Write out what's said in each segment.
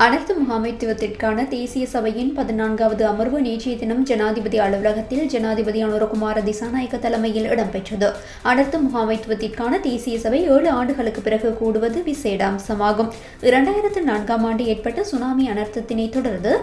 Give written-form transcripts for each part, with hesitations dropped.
அனைத்து முகாமைத்துவத்திற்கான தேசிய சபையின் 14வது அமர்வு நேற்றைய தினம் ஜனாதிபதி அலுவலகத்தில் ஜனாதிபதி அனுரகுமார திசாநாயக்க தலைமையில் இடம்பெற்றது. அனைத்து முகாமைத்துவத்திற்கான தேசிய சபை 7 ஆண்டுகளுக்கு பிறகு கூடுவது விசேட அம்சமாகும். 2004ஆம் ஆண்டு ஏற்பட்ட சுனாமி அனர்த்தத்தினை தொடர்ந்து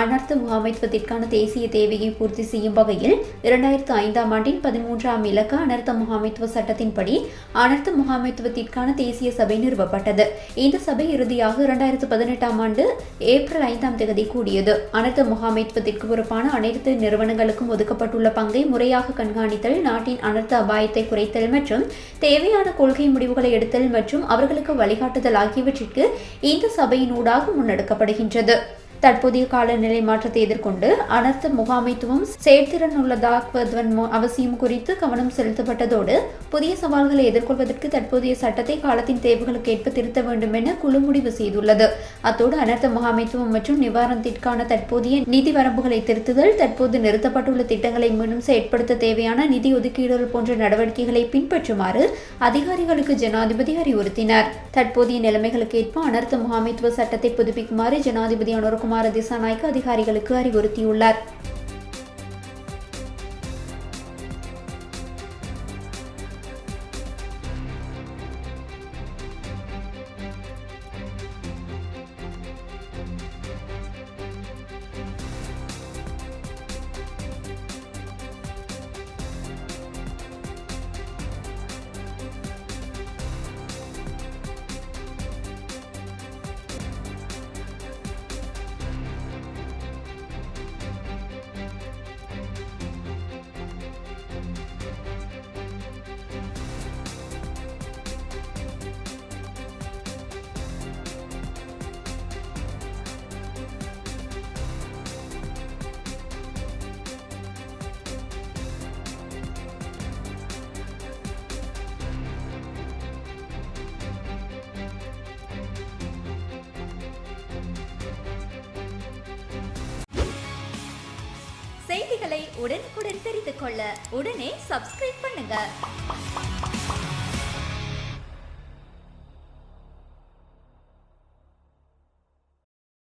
அனர்த்த முகாமைத்துவத்திற்கான தேசிய தேவையை பூர்த்தி செய்யும் வகையில் 2005ஆம் ஆண்டின் 13ஆம் இலக்க அனர்த்த முகாமைத்துவ சட்டத்தின்படி அனர்த்த முகாமைத்துவத்திற்கான தேசிய சபை நிறுவப்பட்டது. இந்த சபை இறுதியாக 2018ஆம் ஆண்டு ஏப்ரல் 5ஆம் தேதி கூடியது. அனர்த்த முகாமைத்துவத்திற்கு பொறுப்பான அனைத்து நிறுவனங்களுக்கும் ஒதுக்கப்பட்டுள்ள பங்கை முறையாக கண்காணித்தல், நாட்டின் அனர்த்த அபாயத்தை குறைத்தல் மற்றும் தேவையான கொள்கை முடிவுகளை எடுத்தல் மற்றும் அவர்களுக்கு வழிகாட்டுதல் ஆகியவற்றிற்கு இந்த சபையினூடாக முன்னெடுக்கப்படுகின்றது. தற்போதைய காலநிலை மாற்றத்தை எதிர்கொண்டு அனர்த்த முகாமைத்துவம் செயற்திறன் உள்ளதாக்குவதன் அவசியம் குறித்து கவனம் செலுத்தப்பட்டதோடு புதிய சவால்களை எதிர்கொள்வதற்கு தற்போதைய சட்டத்தை காலத்தின் தேவைகளுக்கு ஏற்ப திருத்த வேண்டும் என குழு முடிவு செய்துள்ளது. அத்தோடு அனர்த்த முகாமைத்துவம் மற்றும் நிவாரணத்திற்கான தற்போதைய நிதி வரம்புகளை திருத்துதல், தற்போது நிறுத்தப்பட்டுள்ள திட்டங்களை மீண்டும் செயற்படுத்த தேவையான நிதி ஒதுக்கீடுகள் போன்ற நடவடிக்கைகளை பின்பற்றுமாறு அதிகாரிகளுக்கு ஜனாதிபதி அறிவுறுத்தினார். தற்போதைய நிலைமைகளுக்கு ஏற்ப அனர்த்த முகாமைத்துவ சட்டத்தை புதுப்பிக்குமாறு ஜனாதிபதி அனுரகுமார திசாநாயக்க அதிகாரிகளுக்கு அறிவுறுத்தியுள்ளார். செய்திகளை உடனுக்குடன் தெரிந்து கொள்ள உடனே சப்ஸ்கிரைப் பண்ணுங்க.